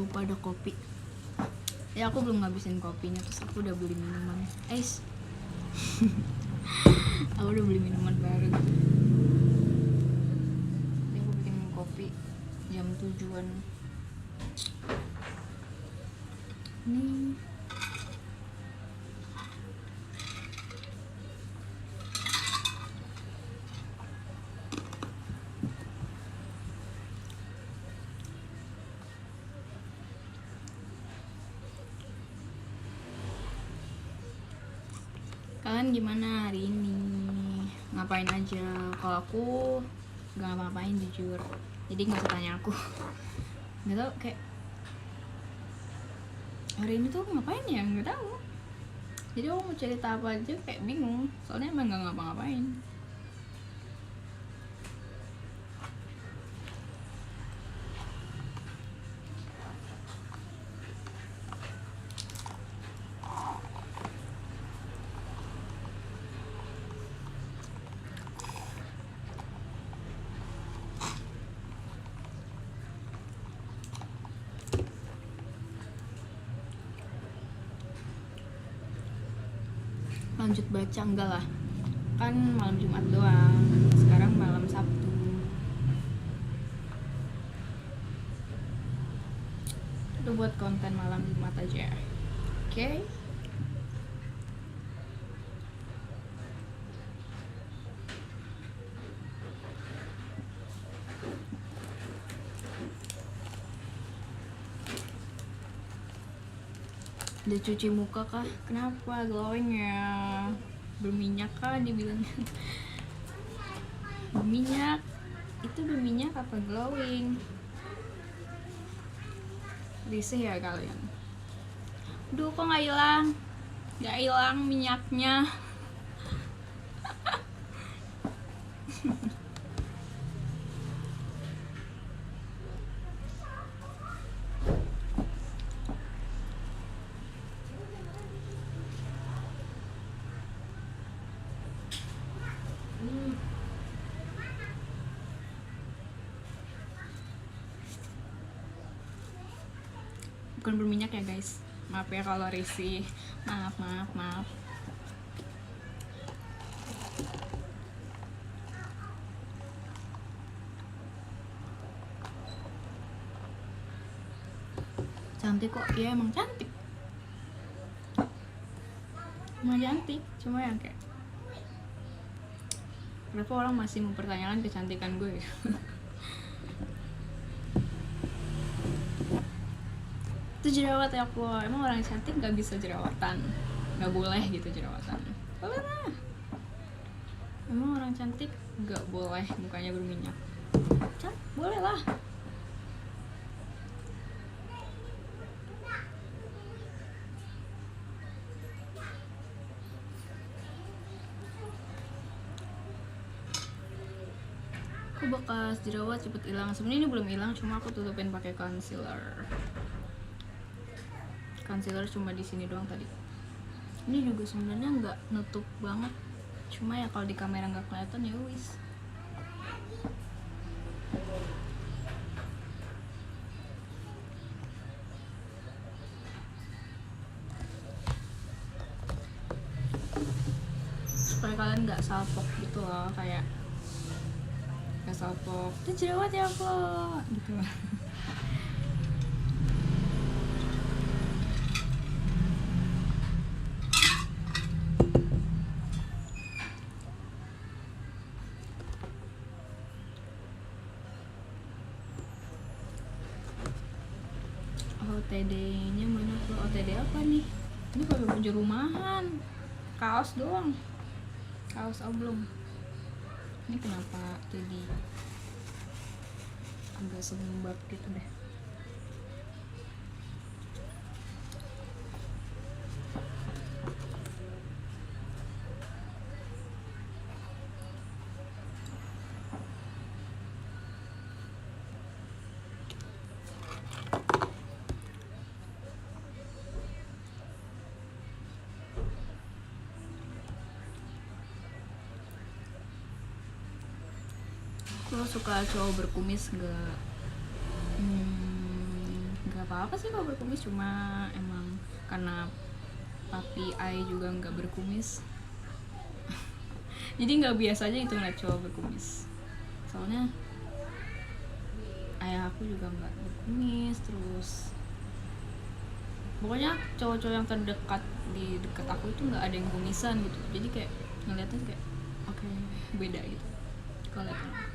lupa ada kopi. Ya aku belum ngabisin kopinya, terus aku udah beli minuman. Aku udah beli minuman baru. Jadi aku bikin kopi jam 7-an. Nih. Kalian gimana hari ini? Ngapain aja? Kalau aku gak ngapa-ngapain jujur. Jadi gak usah tanya aku. Gak tau kayak hari ini tuh ngapain ya? Gak tahu. Jadi aku mau cerita apa aja kayak bingung. Soalnya emang gak ngapa-ngapain. Lanjut baca enggak lah, kan malam Jumat doang, sekarang malam Sabtu. Udah buat konten malam Jumat aja, oke? Udah cuci muka kah? Kenapa glowing ya? Berminyak kah dibilangnya? Berminyak? Itu berminyak apa glowing? Risih ya kalian? Duh kok gak hilang? Gak hilang minyaknya. Bukan berminyak ya guys, maaf ya kalau risih, maaf. Cantik kok, ya emang cantik, cuma yang kayak kenapa orang masih mempertanyakan kecantikan gue. Itu jerawat ya aku, emang orang cantik gak bisa jerawatan, gak boleh gitu jerawatan, boleh lah. Emang orang cantik gak boleh mukanya berminyak, boleh lah. Aku bekas jerawat cepet hilang. Sebenarnya ini belum hilang, cuma aku tutupin pakai concealer. Concealer cuma di sini doang tadi. Ini juga sebenarnya nggak nutup banget, cuma ya kalau di kamera nggak kelihatan ya wis. Supaya kalian nggak salpok gitu loh, kayak nggak salpok. Itu jerawat ya kok, gitu. OTD-nya mana tuh? OTD apa nih? Ini pakai baju rumahan, kaos doang, kaos oblong. Ini kenapa jadi agak sembab gitu deh. Lo suka cowok berkumis gak? Gak apa-apa sih kalau berkumis, cuma emang karena papi I juga nggak berkumis jadi nggak biasa aja itu ngeliat cowok berkumis, soalnya ayah aku juga nggak berkumis. Terus pokoknya cowok-cowok yang terdekat di dekat aku itu nggak ada yang kumisan gitu, jadi kayak ngeliatnya kayak oke, beda gitu kalau lihat orang.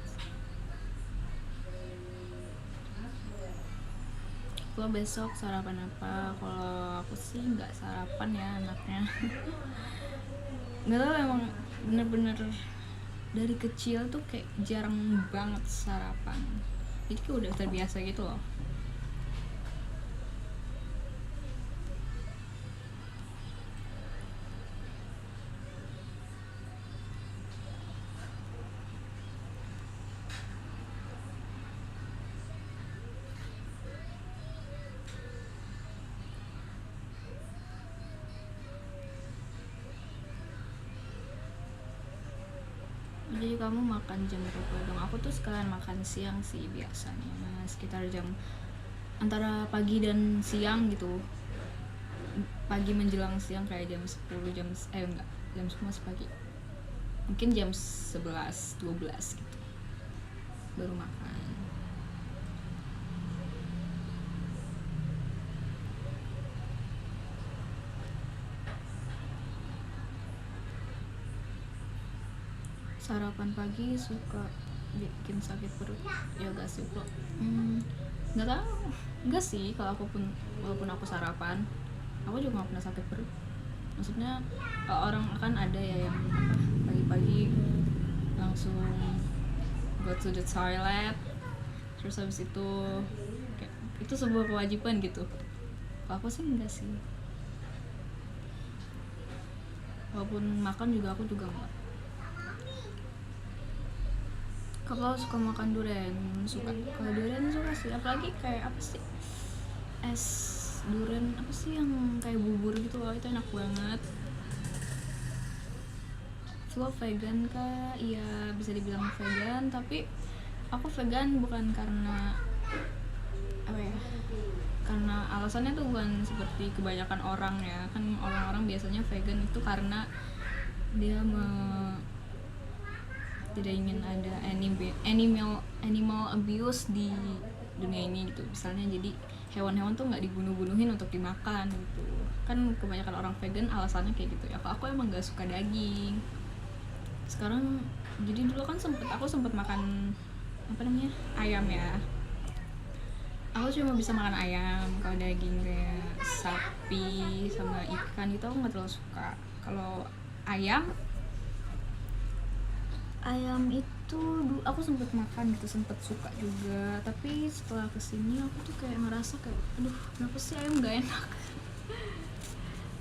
Lo besok sarapan apa? Kalau aku sih nggak sarapan ya anaknya nggak tahu, emang bener-bener dari kecil tuh kayak jarang banget sarapan, jadi kayak udah terbiasa gitu loh. Jadi kamu makan jam berapa dong? Aku tuh sekalian makan siang sih biasanya, sekitar jam antara pagi dan siang gitu. Pagi menjelang siang kayak jam 10, enggak, jam 10 masih pagi. Mungkin jam 11, 12 gitu baru makan. Sarapan pagi suka bikin sakit perut ya gak sih kok? Nggak tahu, enggak sih. Kalau aku pun, walaupun aku sarapan, aku juga nggak pernah sakit perut. Maksudnya orang kan ada ya yang pagi-pagi langsung go to the toilet, terus habis itu kayak itu sebuah kewajiban gitu. Kalau aku sih enggak sih, walaupun makan juga aku juga enggak. Kalau suka makan durian, suka. Kalau durian suka sih, apalagi kayak apa sih, es durian apa sih yang kayak bubur gitu loh, itu enak banget. Lo vegan kah? Iya, bisa dibilang vegan, tapi aku vegan bukan karena apa ya, karena alasannya tuh bukan seperti kebanyakan orang ya. Kan orang-orang biasanya vegan itu karena dia tidak ingin ada animal abuse di dunia ini gitu. Misalnya jadi hewan-hewan tuh nggak dibunuh-bunuhin untuk dimakan gitu. Kan kebanyakan orang vegan alasannya kayak gitu ya. Kalau aku emang nggak suka daging. Sekarang jadi dulu kan aku sempet makan apa namanya, ayam ya. Aku cuma bisa makan ayam. Kalau daging kayak sapi sama ikan itu aku nggak terlalu suka. Kalau ayam itu aku sempet makan gitu, sempet suka juga, tapi setelah kesini aku tuh kayak ngerasa kayak aduh, kenapa sih ayam nggak enak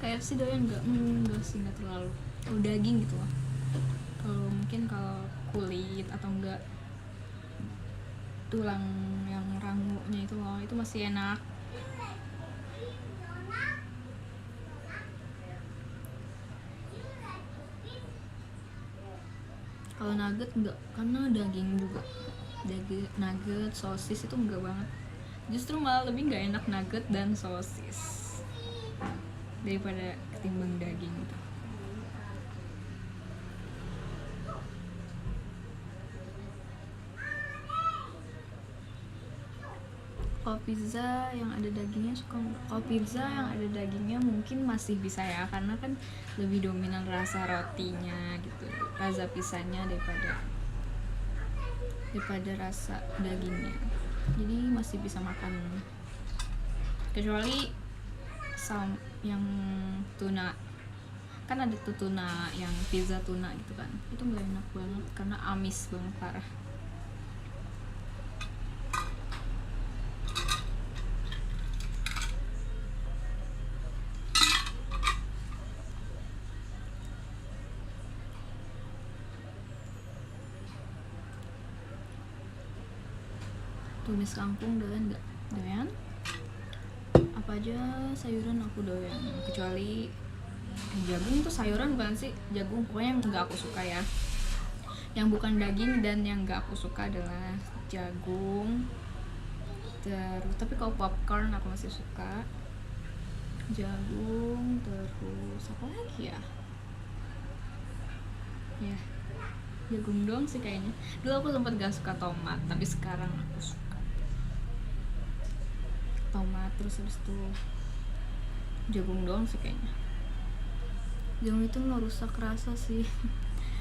kayak sih doyan nggak sih, nggak terlalu. Kalau daging gitu loh, kalau mungkin kalau kulit atau enggak tulang yang rangunya itu loh, itu masih enak. Kalau nugget enggak, karena daging juga. Daging nugget, sosis itu enggak banget. Justru malah lebih enggak enak nugget dan sosis daripada ketimbang daging gitu. Kalau pizza yang ada dagingnya suka nggak? Kalau pizza yang ada dagingnya mungkin masih bisa ya, karena kan lebih dominan rasa rotinya gitu, rasa pizzanya daripada rasa dagingnya. Jadi masih bisa makan. Kecuali yang tuna, kan ada tuh tuna yang pizza tuna gitu kan, itu nggak enak banget karena amis banget parah. Tumis kangkung doyan nggak? Doyan. Apa aja sayuran aku doyan, kecuali jagung tuh sayuran bukan sih, jagung pokoknya yang nggak aku suka ya, yang bukan daging. Dan yang nggak aku suka adalah jagung, Terus tapi kalau popcorn aku masih suka. Jagung, terus apa lagi ya? Ya, jagung doang sih kayaknya. Dulu aku sempat gak suka tomat, tapi sekarang aku suka tomat. Terus habis itu jagung doang sih kayaknya. Jagung itu merusak rasa sih.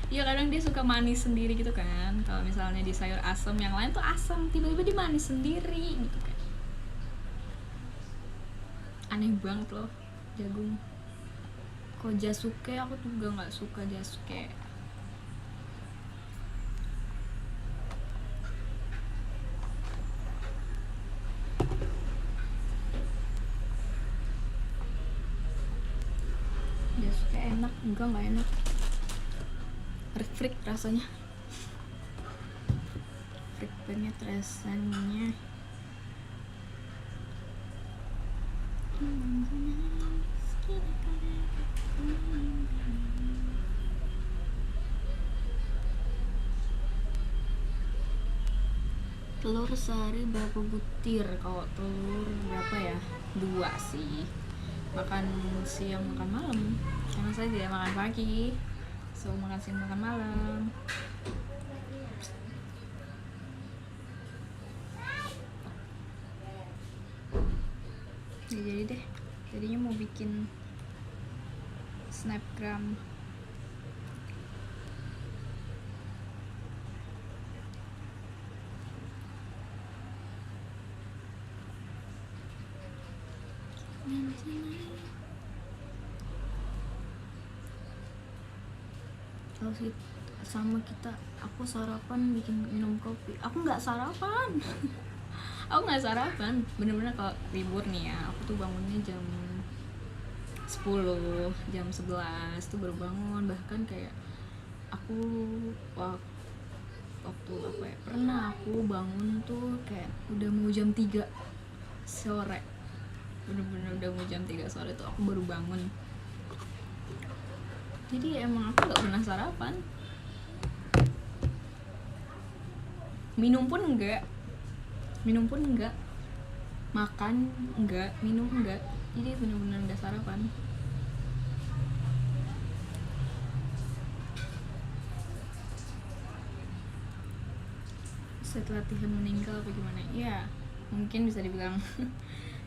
Iya, kadang dia suka manis sendiri gitu kan. Kalau misalnya di sayur asam yang lain tuh asam, tiba-tiba dia manis sendiri gitu kan. Aneh banget loh jagung. Kalau jasuke aku juga nggak suka jasuke. Jasuke enak, enggak nggak enak. Freak rasanya. Freak banget rasanya. Telur sehari berapa butir? Kalau telur berapa ya? 2 sih. Makan siang makan malam. Karena saya tidak makan pagi, so makan siang makan malam. Ya, jadi deh. Jadinya mau bikin snapgram. Kalau sih sama kita, aku sarapan bikin minum kopi. Aku nggak sarapan. Aku nggak sarapan. Bener-bener kalau libur nih ya, aku tuh bangunnya jam 10, jam 11 tuh baru bangun. Bahkan kayak aku waktu apa ya, pernah aku bangun tuh kayak udah mau jam 3 sore. Bener-bener udah mau jam 3 sore tuh aku baru bangun. Jadi emang aku gak pernah sarapan. Minum pun enggak. Makan enggak, minum enggak. Jadi bener-bener gak sarapan. Setelah Tuhan meninggal apa gimana? Ya mungkin bisa dibilang.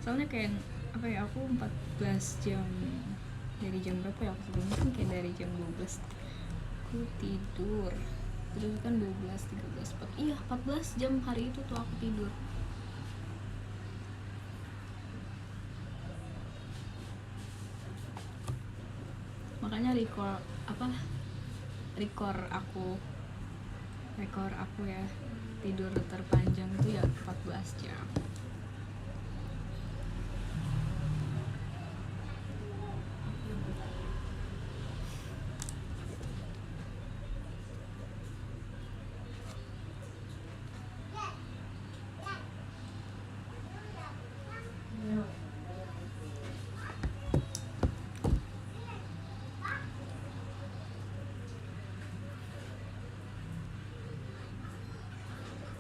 Soalnya kayak apa ya, aku 14 jam. Dari jam berapa ya aku sebelumnya kan kayak dari jam 12 aku tidur. Terus kan 12, 13, 14. Iya 14 jam hari itu tuh aku tidur. Makanya rekor aku ya tidur terpanjang itu ya 14 jam.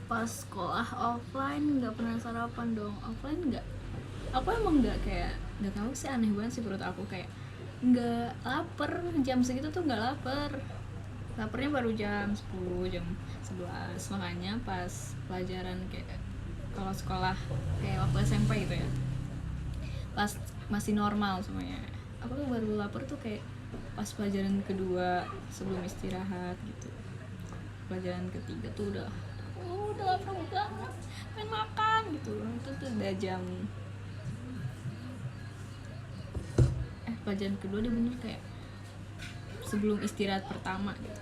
Pas sekolah offline nggak pernah sarapan dong. Offline nggak, aku emang nggak kayak, nggak tahu sih, aneh banget sih perut aku, kayak nggak lapar jam segitu tuh, nggak lapar. Laparnya baru jam 10, jam 11. Makanya pas pelajaran kayak kalau sekolah kayak waktu SMP gitu ya, pas masih normal semuanya, aku tuh baru lapar tuh kayak pas pelajaran kedua sebelum istirahat gitu. Pelajaran ketiga tuh udah lapar banget, pengen makan gitu. Itu tuh udah jam pelajaran kedua dia bener kayak sebelum istirahat pertama gitu.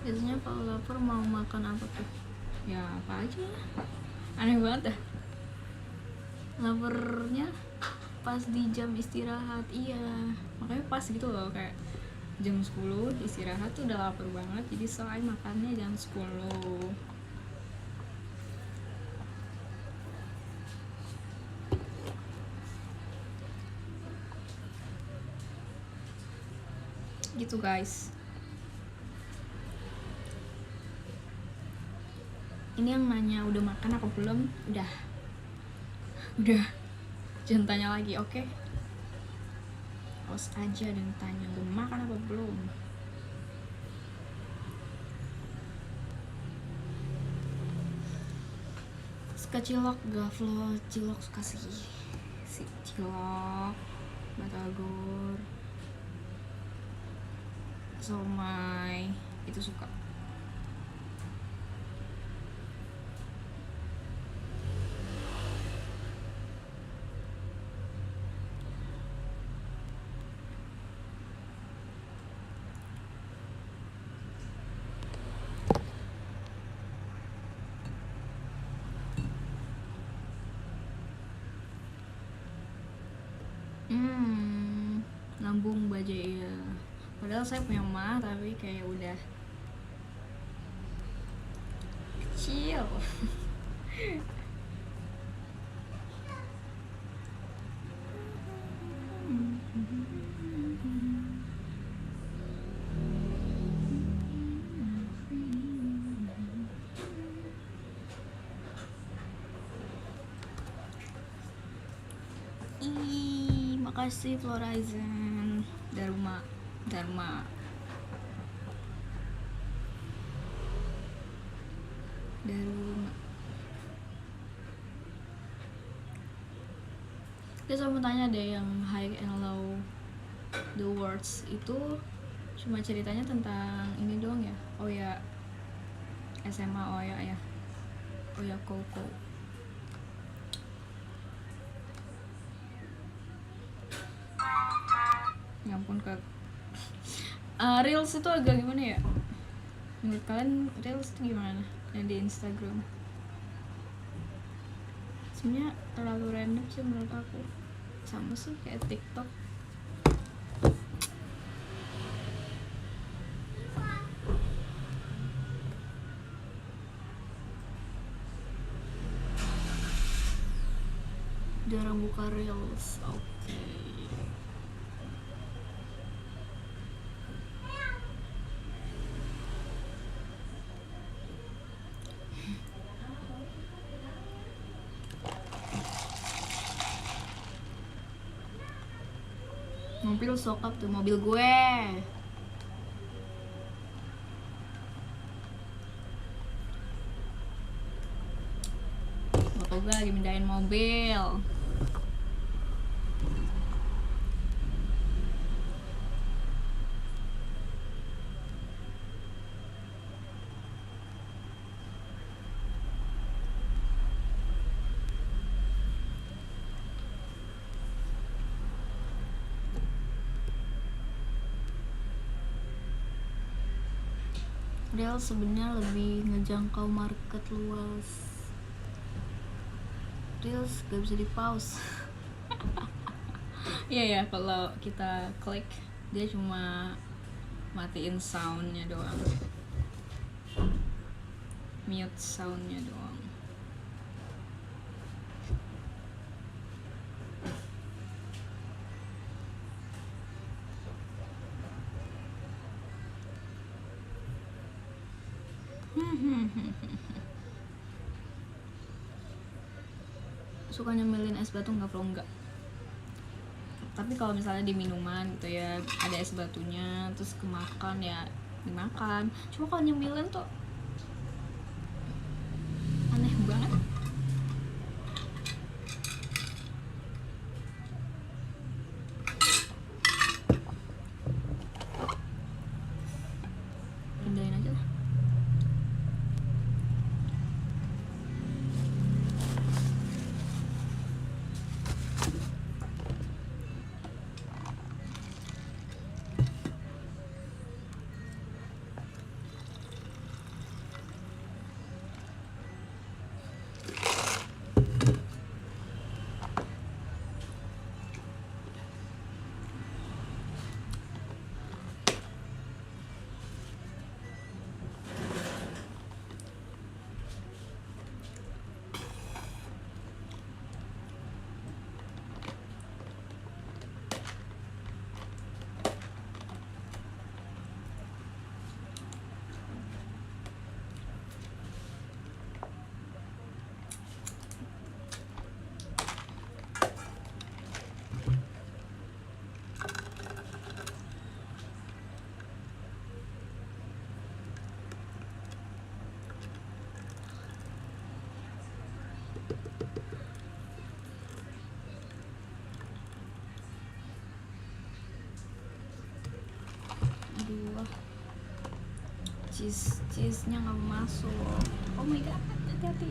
Biasanya kalau lapar mau makan apa tuh? Ya apa aja, aneh banget dah. Laparnya pas di jam istirahat. Iya, makanya pas gitu loh, kayak jam 10 istirahat tuh udah lapar banget. Jadi soalnya makannya jam 10. Gitu guys. Ini yang nanya udah makan apa belum? Udah. Jangan tanya lagi, oke? Awas aja dan tanya udah makan apa belum. Suka cilok gak vlog? Cilok suka sih. Si cilok, batagor, somai itu suka. Lambung baja ya. Padahal saya punya mah tapi kayak udah kecil. Makasih Florizan. Dharma Terus aku tanya deh, yang high and low the words itu cuma ceritanya tentang ini doang ya? Oh ya SMA, oh ya Koko. Ya ampun Kak. Reels itu agak gimana ya? Menurut kalian Reels itu gimana yang di Instagram? Sebenarnya terlalu random sih menurut aku. Sama sih kayak TikTok. Jarang buka Reels. Oke. Mobil sokap tuh, mobil gue. Bapak gue lagi mindahin mobil. Reels sebenarnya lebih ngejangkau market luas. Reels gak bisa di pause. Iya ya, kalau kita klik dia cuma matiin soundnya doang, mute soundnya doang. Suka nyemilin es batu nggak? Pro enggak, tapi kalau misalnya di minuman gitu ya ada es batunya terus kemakan ya dimakan. Cuma kalau nyemilin tuh aneh banget. Pindahin aja lah. cheese nya nggak masuk. Oh my god, hati-hati.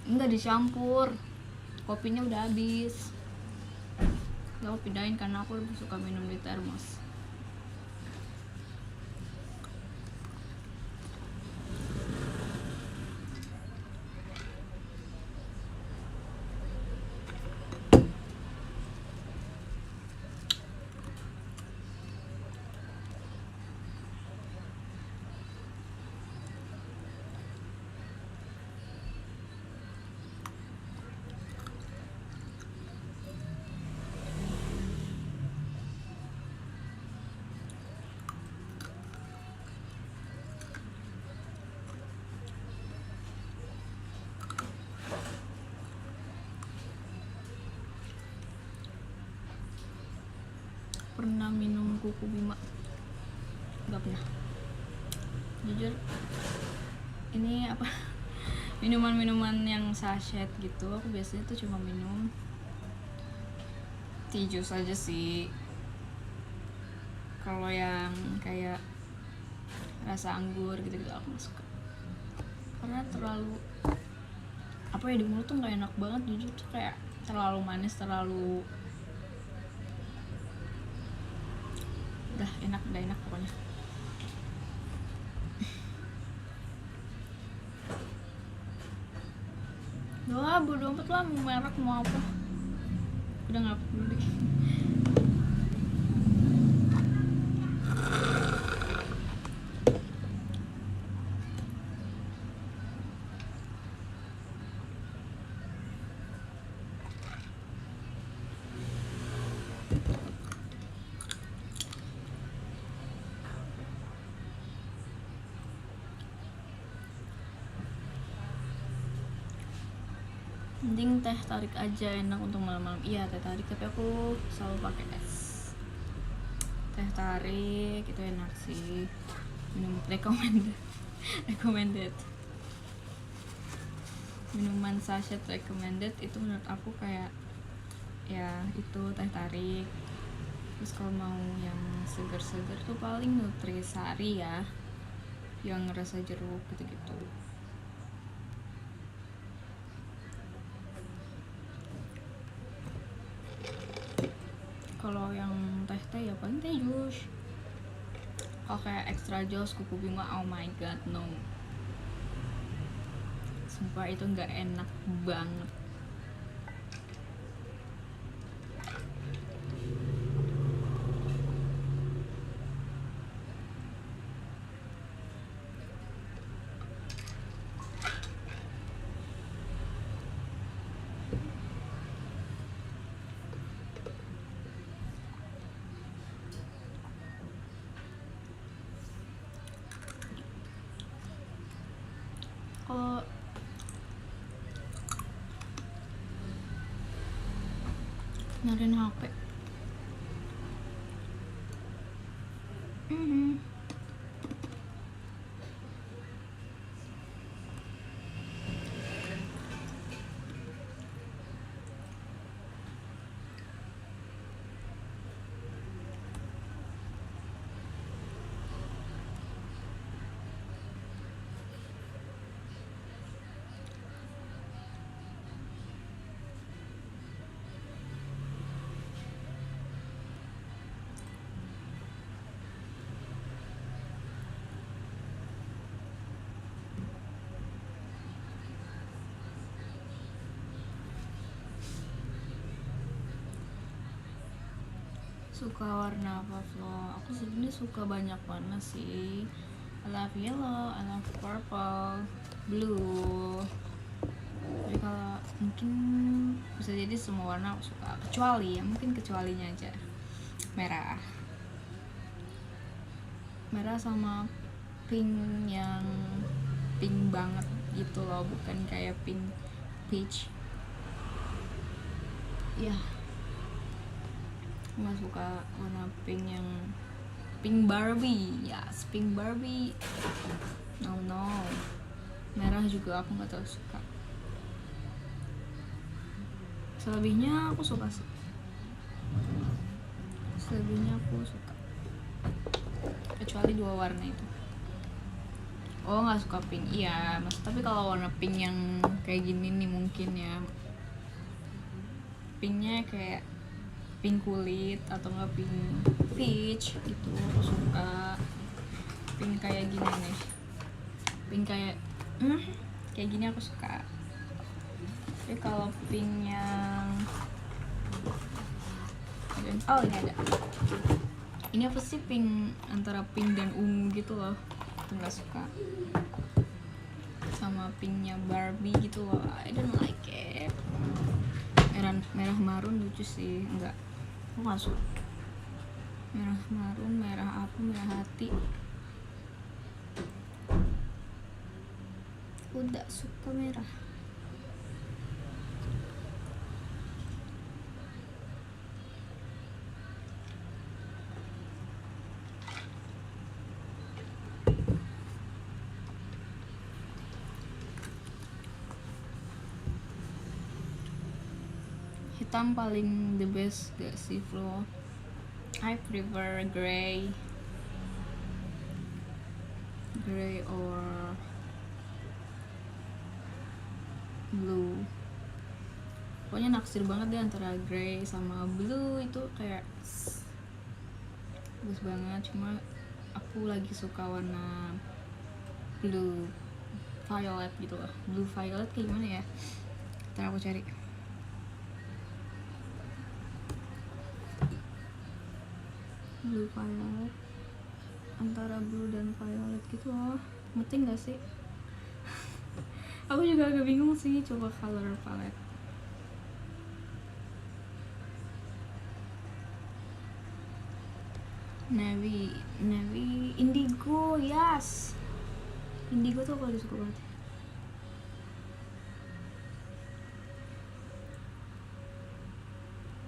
Enggak dicampur, kopinya udah habis. Ya aku pindahin karena aku lebih suka minum di termos. Pernah minum kuku bima? Gak pernah, jujur. Ini apa, minuman-minuman yang sachet gitu aku biasanya tuh cuma minum tea juice aja sih. Kalau yang kayak rasa anggur gitu-gitu aku gak suka, karena terlalu apa ya, di mulut tuh nggak enak banget. Jujur tuh kayak terlalu manis, terlalu udah nggak enak pokoknya. Wah, bodo amat lah mau merek mau apa, udah nggak peduli. Mending teh tarik aja, enak untuk malam-malam. Iya, teh tarik, tapi aku selalu pakai es. Teh tarik itu enak sih, minum recommended. Minuman sachet recommended itu menurut aku kayak ya itu teh tarik. Terus kalau mau yang seger-seger tuh paling Nutrisari ya, yang rasa jeruk gitu-gitu. Kalau yang teh ya paling teh jus. Kalau kayak extra jus kuku bima, oh my god no, sumpah itu nggak enak banget. Kalau nyariin HP Suka warna apa Flo? Aku sebenarnya suka banyak warna sih. I love yellow, I love purple, blue. Jadi kalau mungkin bisa jadi semua warna aku suka, kecuali ya mungkin kecualinya aja merah. Merah sama pink yang pink banget gitu loh, bukan kayak pink peach. Ya, nggak suka warna pink yang pink Barbie. Yes, pink Barbie. No. Merah juga aku nggak terlalu suka. Selebihnya aku suka sih. Selebihnya aku suka. Kecuali dua warna itu. Oh, nggak suka pink. Iya, tapi kalau warna pink yang kayak gini nih mungkin ya. Pinknya kayak pink kulit atau nggak pink peach gitu aku suka. Pink kayak gini nih, pink kayak kayak gini aku suka. Tapi kalau pink yang oh ini ada, ini apa sih, pink antara pink dan ungu gitu loh, aku nggak suka. Sama pinknya Barbie gitu loh, I don't like it. Merah marun lucu sih, enggak, aku nggak suka. Merah marun, merah apa, merah hati, aku nggak suka merah. Hitam paling the best gak sih Flo? I prefer gray or blue. Pokoknya naksir banget deh antara gray sama blue, itu kayak bagus banget. Cuma aku lagi suka warna blue violet gitu loh. Blue violet kayak gimana ya? Ntar aku cari. Blue violet, antara blue dan violet gitu loh, ngerti gak sih? Aku juga agak bingung sih, coba color palette. Navy, indigo, yes. Indigo tuh aku suka banget.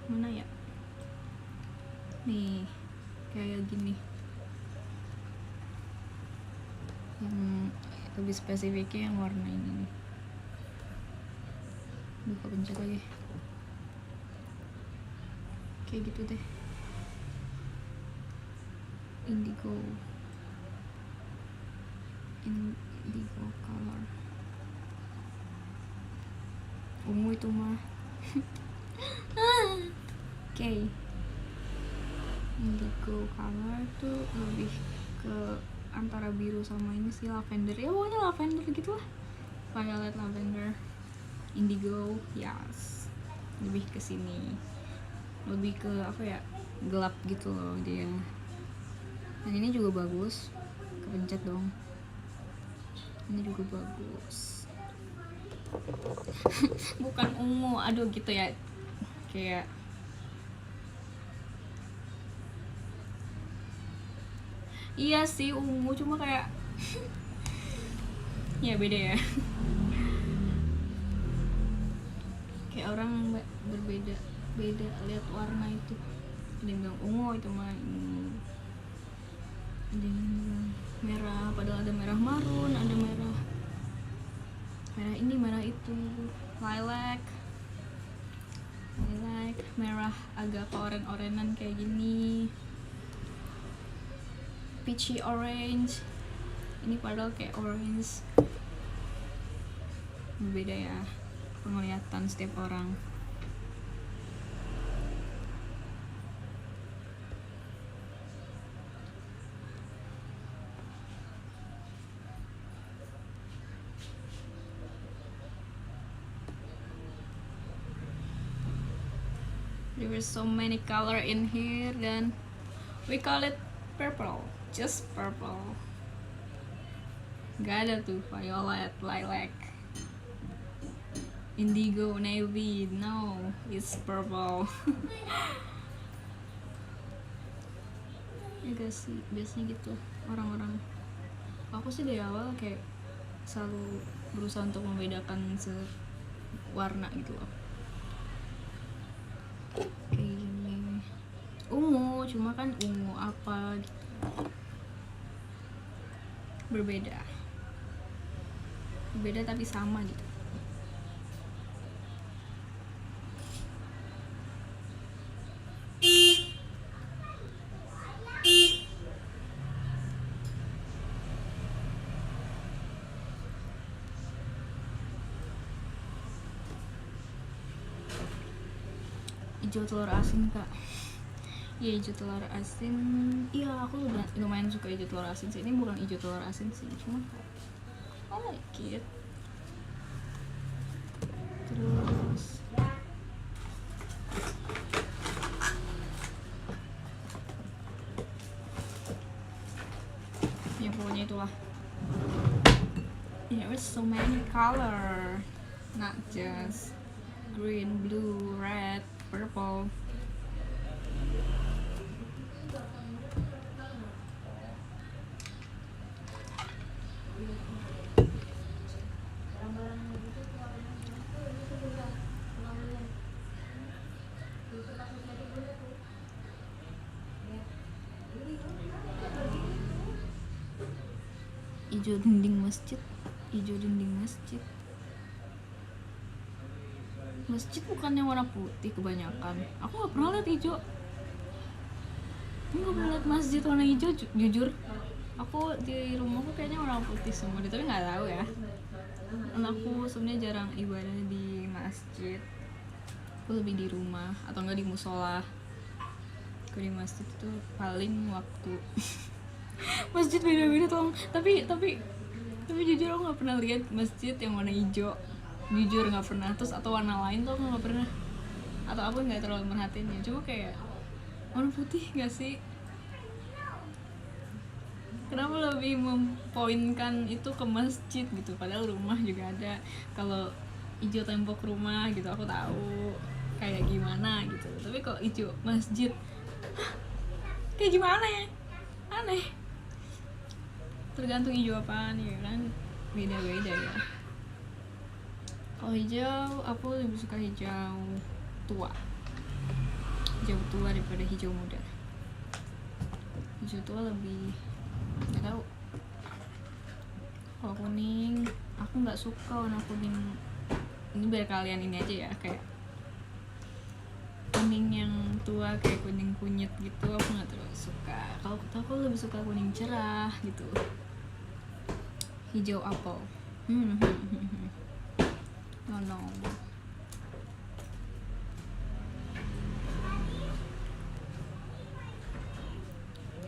Mana ya? Nih, kayak gini. Yang lebih spesifiknya yang warna ini nih. Buka pencet lagi. Kayak gitu deh. Indigo color. Ungu itu mah. Okay. Indigo color tuh lebih ke antara biru sama ini sih, lavender ya, pokoknya lavender gitu lah. Violet, lavender, indigo, yes, lebih ke sini, lebih ke apa ya, gelap gitu loh dia. Dan ini juga bagus, kepencet dong. Ini juga bagus. Bukan ungu, aduh gitu ya, kayak iya sih ungu, cuma kayak ya beda ya. Kayak orang berbeda lihat warna itu. Ada yang bilang ungu, itu mah ini. Ada yang bilang merah, padahal ada merah marun, ada merah ini, merah itu, lilac, merah agak oren-orenan kayak gini, peachy orange. Ini padahal kayak orange. Berbeda ya penglihatan setiap orang. There were so many color in here, then we call it purple, just purple. Gak ada tuh violet, lilac, indigo, navy. No, it's purple. Ya gak sih, biasanya gitu orang-orang. Aku sih dari awal kayak selalu berusaha untuk membedakan warna gitu loh. Kayak gini, ungu, cuma kan ungu apa gitu. Berbeda tapi sama gitu. Hijau telur asin kak. Iya, hijau telur asin. Iya, aku lumayan suka hijau telur asin sih. Ini bukan hijau telur asin sih, cuma I like it. Terus ya pokoknya itulah. Yeah, there's so many color, not just green, blue, red, purple. Hijau dinding masjid, hijau dinding masjid. Masjid bukannya warna putih kebanyakan. Aku nggak pernah lihat hijau. Aku nggak pernah lihat masjid warna hijau, jujur. Aku di rumahku kayaknya warna putih semua, tapi nggak tahu ya. Anakku sebenarnya jarang ibadah di masjid. Aku lebih di rumah atau nggak di musola. Aku di masjid itu paling waktu masjid beda-beda tuh. Tapi jujur aku nggak pernah lihat masjid yang warna hijau. Jujur nggak pernah. Terus atau warna lain tuh aku nggak pernah. Atau aku nggak terlalu merhatiinnya. Cuma kayak warna putih nggak sih? Kenapa lebih mempoinkan itu ke masjid gitu? Padahal rumah juga ada. Kalau hijau tembok rumah gitu aku tahu kayak gimana gitu. Tapi kok hijau masjid, kayak gimana ya? Aneh. Tergantung hijau apaan ya kan, beda-beda ya. Kalau hijau, aku lebih suka hijau tua daripada hijau muda. Hijau tua lebih, nggak tahu. Kalau kuning, aku nggak suka warna kuning. Ini biar kalian ini aja ya, kayak kuning yang tua kayak kuning kunyit gitu, aku nggak terlalu suka. Kalau aku lebih suka kuning cerah gitu. Hijau apel. No.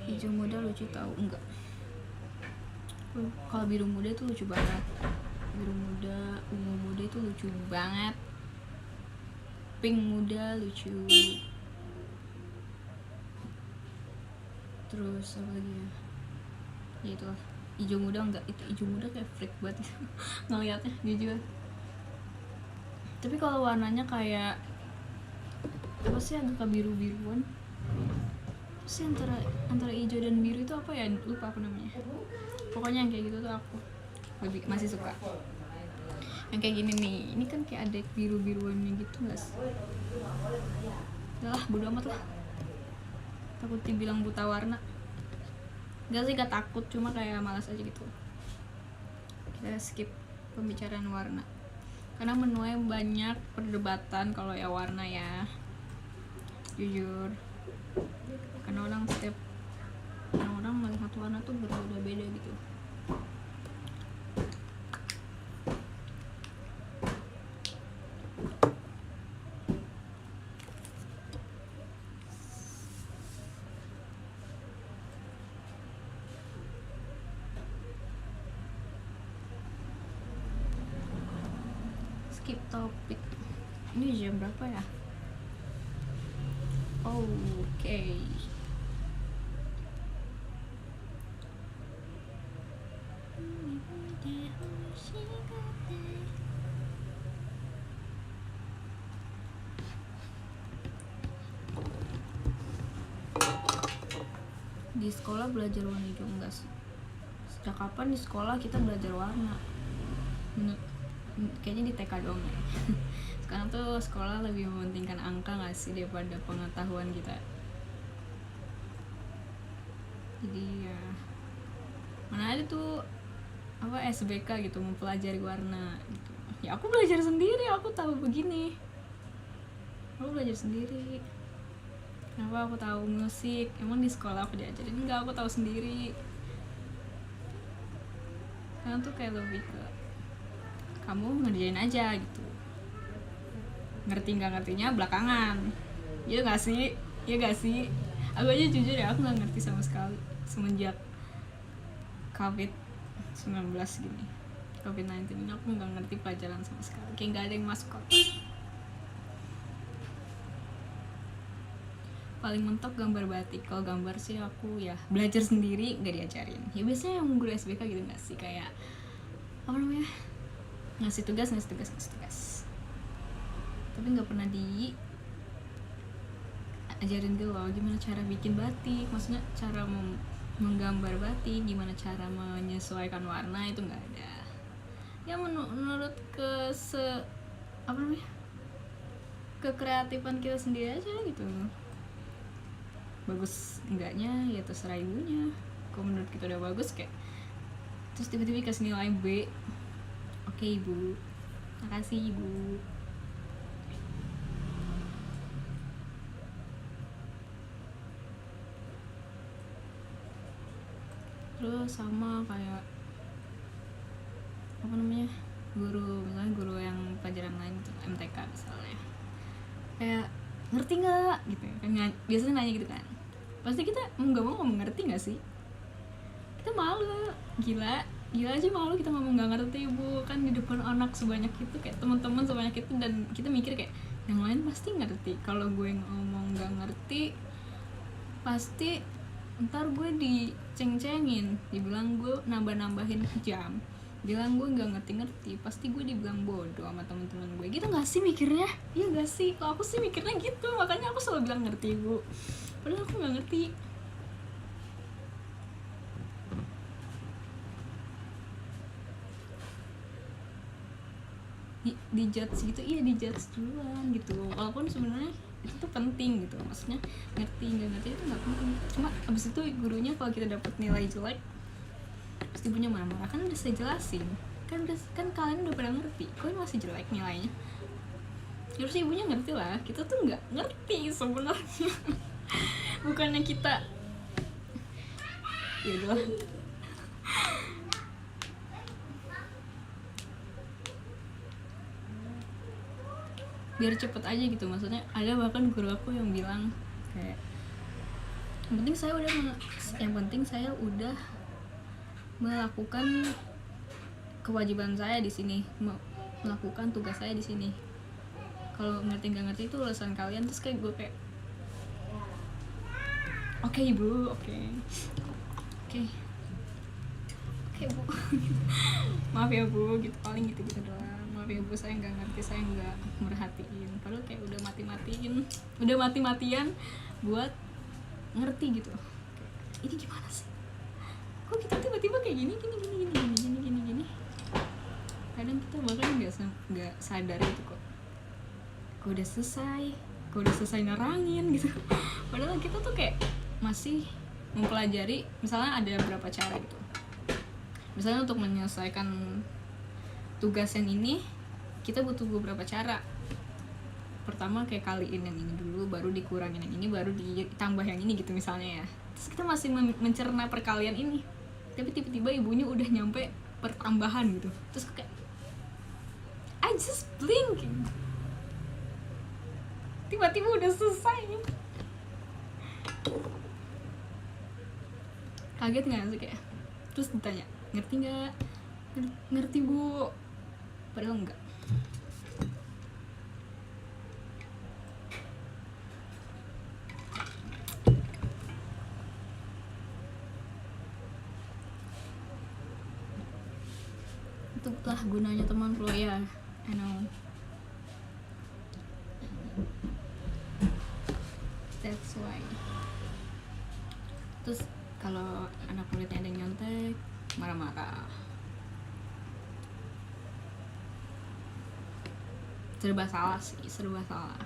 Hijau muda lucu tahu enggak? Kalau biru muda itu lucu banget. Biru muda, ungu muda itu lucu banget. Pink muda lucu. Terus apa lagi ya? Ya itulah. Hijau muda enggak, itu hijau muda kayak freak banget ngeliatnya, jujur. Tapi kalau warnanya kayak apa sih, agak biru-biruan. Apa sih antara hijau dan biru itu apa ya? Lupa apa namanya. Pokoknya yang kayak gitu tuh aku masih suka. Yang kayak gini nih, ini kan kayak ada biru-biruannya gitu nggak sih? Udah lah, bodo amat lah. Takut dibilang buta warna. Gak sih, gak takut, cuma kayak malas aja gitu. Kita skip pembicaraan warna karena menuai banyak perdebatan kalau ya warna ya, jujur. Karena setiap orang melihat warna tuh berbeda-beda gitu. Skip topik. Ini jam berapa ya? Oke. Di sekolah belajar warna hijau enggak sih? Sejak kapan di sekolah kita belajar warna? Kayaknya di TK doang ya. Sekarang tuh sekolah lebih mementingkan angka nggak sih daripada pengetahuan kita. Jadi ya mana ada tuh apa SBK gitu mempelajari warna gitu. Ya aku belajar sendiri, aku tahu begini. Aku belajar sendiri. Kenapa aku tahu musik? Emang di sekolah aku diajarin? Enggak, aku tahu sendiri. Sekarang tuh kayak lebih ke kamu ngerjain aja gitu. Ngerti nggak ngertinya belakangan. Iya nggak sih? Iya nggak sih? Aku aja jujur ya, aku nggak ngerti sama sekali semenjak COVID-19 gini. COVID-19 ini aku nggak ngerti pelajaran sama sekali. Kayak nggak ada yang masuk otak. Paling mentok gambar batik. Kalau gambar sih aku ya belajar sendiri, nggak diajarin. Ya biasanya yang guru SBK gitu nggak sih, kayak apa namanya, ngasih tugas tapi nggak pernah diajarin gitu loh gimana cara bikin batik, maksudnya cara menggambar batik, gimana cara menyesuaikan warna, itu nggak ada. Ya menurut apa namanya, kekreatifan kita sendiri aja gitu. Bagus enggaknya ya terserah ibunya. Kalau menurut kita udah bagus kayak terus tiba-tiba kasih nilai B, oke ibu, makasih ibu. Terus sama kayak apa namanya, misalnya guru yang pelajaran lain gitu, MTK misalnya, kayak ngerti nggak gitu ya kan, biasanya nanya gitu kan, pasti kita nggak mau ngomong ngerti nggak sih, kita malu, gila aja malu kita ngomong nggak ngerti bu, kan di depan anak sebanyak itu, kayak teman-teman sebanyak itu, dan kita mikir kayak yang lain pasti ngerti. Kalau gue ngomong nggak ngerti pasti ntar gue diceng-cengin, dibilang gue nambah-nambahin jam, bilang gue nggak ngerti, pasti gue dibilang bodoh sama teman-teman gue, gitu nggak sih mikirnya? Iya nggak sih? Kalau aku sih mikirnya gitu, makanya aku selalu bilang ngerti bu, padahal aku nggak ngerti. Di judge gitu, iya di judge duluan gitu, walaupun sebenarnya itu tuh penting gitu, maksudnya ngerti nggak ngerti itu nggak penting, cuma abis itu gurunya kalau kita dapat nilai jelek pasti ibunya marah-marah, kan udah saya jelasin, kan kalian udah pada ngerti, kalian masih jelek nilainya, harusnya ibunya ngerti lah, kita tuh nggak ngerti sebenarnya. Bukannya kita ya udah biar cepet aja gitu, maksudnya ada bahkan guru aku yang bilang kayak yang penting saya udah melakukan kewajiban saya di sini, melakukan tugas saya di sini, kalau ngerti nggak ngerti itu urusan kalian. Terus kayak gue kayak oke ibu, oke bu. Maaf ya bu, gitu, paling gitu doang. Maaf ya bu, saya nggak ngerti, saya nggak merhatiin, padahal kayak udah mati-matian buat ngerti gitu. Ini gimana sih, kok kita tiba-tiba kayak gini. Kadang kita bahkan nggak sadar itu kok udah selesai nerangin gitu. Padahal kita tuh kayak masih mempelajari, misalnya ada berapa cara gitu, misalnya untuk menyelesaikan tugas yang ini kita butuh beberapa cara. Pertama kayak kaliin yang ini dulu, baru dikurangin yang ini, baru ditambah yang ini gitu misalnya ya. Terus kita masih mencerna perkalian ini, tapi tiba-tiba ibunya udah nyampe pertambahan gitu, terus kayak I just blinking, tiba-tiba udah selesai. Kaget nggak sih kayak, terus ditanya ngerti nggak, ngerti bu, padahal enggak. itulah gunanya teman Flo ya. I know. That's why. Terus kalau anak muridnya ada yang nyontek, marah-marah. Serba salah sih, serba salah.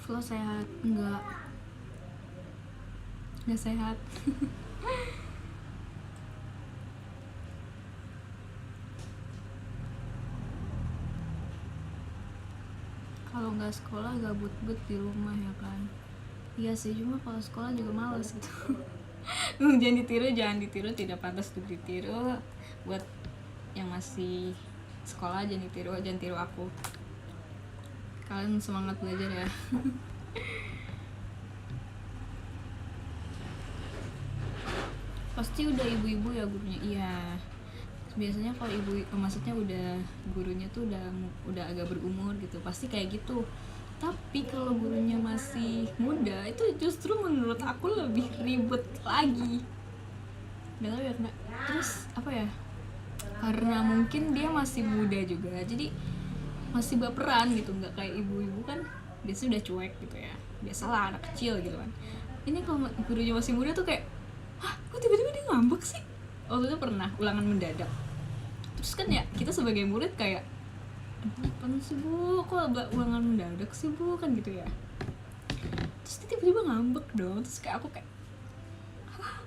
Flo sehat? Enggak sehat. Kalau nggak sekolah gabut-but di rumah ya kan. Iya sih, cuma kalau sekolah juga males gitu. jangan ditiru, tidak pantas untuk ditiru. Buat yang masih sekolah jangan tiru aku. Kalian semangat belajar ya. Pasti udah ibu-ibu ya gurunya. Iya, biasanya kalau maksudnya udah gurunya tuh udah agak berumur gitu, pasti kayak gitu. Tapi kalau gurunya masih muda, itu justru menurut aku lebih ribet lagi. Nggak tahu ya kena. Terus apa ya, karena mungkin dia masih muda juga, jadi masih baperan gitu. Nggak kayak ibu-ibu kan biasanya udah cuek gitu ya, biasalah anak kecil gitu kan. Ini kalau gurunya masih muda tuh kayak, hah, kok tiba-tiba dia ngambek sih. Waktu itu pernah ulangan mendadak, terus kan ya kita sebagai murid kayak, apaan sih bu, kok ulangan mendadak sih bu, kan gitu ya. Terus dia tiba-tiba ngambek dong, terus kayak aku kayak, hah?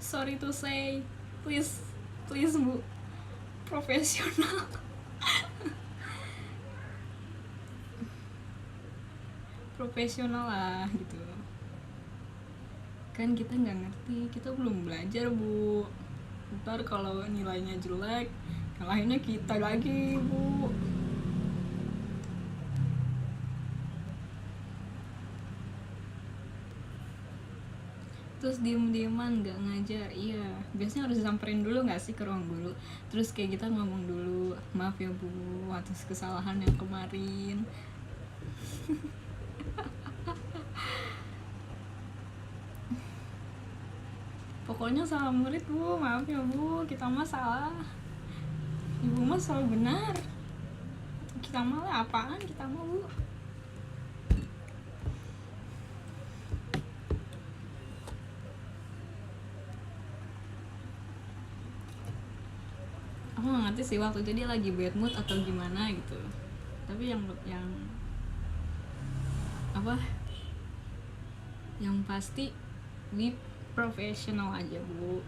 Sorry to say, please bu, profesional. Profesional lah gitu kan, kita nggak ngerti, kita belum belajar bu. Ntar kalau nilainya jelek, nyalahinnya kita lagi bu. Terus diem-dieman nggak ngajar. Iya, biasanya harus disamperin dulu nggak sih ke ruang guru, terus kayak kita ngomong dulu, maaf ya bu atas kesalahan yang kemarin. Pokoknya salah murid bu, maaf ya bu, kita mah salah, ibu mah selalu benar, kita mah apaan, kita mah bu. Aku nggak ngerti sih waktu itu dia lagi bad mood atau gimana gitu, tapi yang apa, yang pasti we profesional aja bu.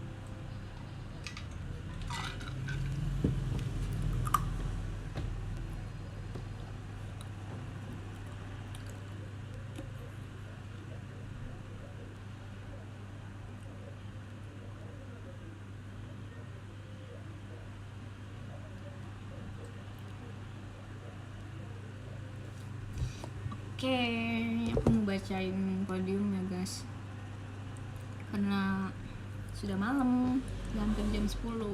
Oke, aku mau bacain podium ya guys, karena sudah malam, hampir jam 10.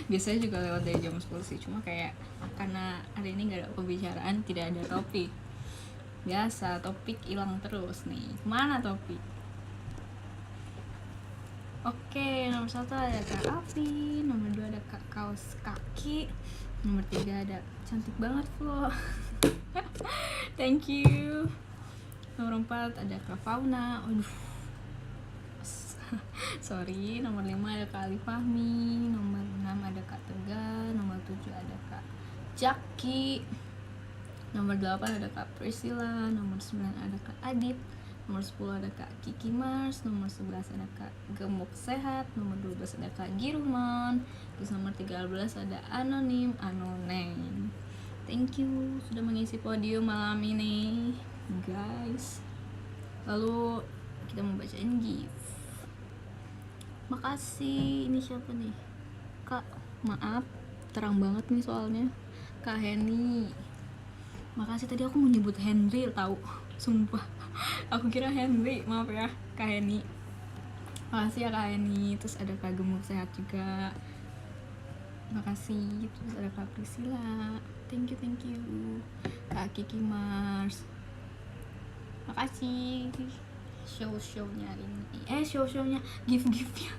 Biasanya juga lewat dari jam 10 sih, cuma kayak karena hari ini gak ada pembicaraan, tidak ada topik. Biasa topik hilang terus nih, kemana topik? Oke, nomor 1 ada Kak Avi, nomor 2 ada Kak Kaos Kaki, nomor 3 ada cantik banget Flo. Thank you. Nomor 4 ada Kak Fauna. Aduh. Sorry. Nomor 5 ada Kak Ali Fahmi. Nomor 6 ada Kak Tegar. Nomor 7 ada Kak Jaki. Nomor 8 ada Kak Priscilla. Nomor 9 ada Kak Adit. Nomor 10 ada Kak Kiki Mars. Nomor 11 ada Kak Gemuk Sehat. Nomor 12 ada Kak Giruman. Terus nomor 13 ada Anonim. Thank you sudah mengisi podium malam ini guys. Lalu kita mau bacain gift. Makasih. Ini siapa nih? Kak, maaf terang banget nih soalnya. Kak Heni. Makasih, tadi aku mau nyebut Henry tahu. Sumpah. Aku kira Henry, maaf ya Kak Heni. Makasih ya Kak Heni. Terus ada Kak Gemuk Sehat juga. Makasih. Terus ada Kak Priscilla. Thank you. Kak Kiki Mars. Makasih. Show-nya ini. Show-nya, gift-giftnya.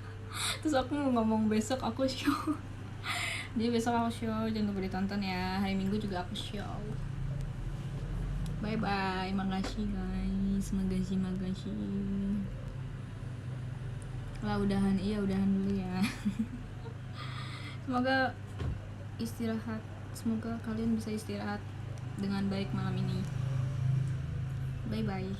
Terus aku mau ngomong besok aku show. Jadi besok aku show, jangan lupa ditonton ya. Hari Minggu juga aku show. Bye bye, makasih guys, makasih. Lah udahan dulu ya. Semoga kalian bisa istirahat dengan baik malam ini. Bye bye.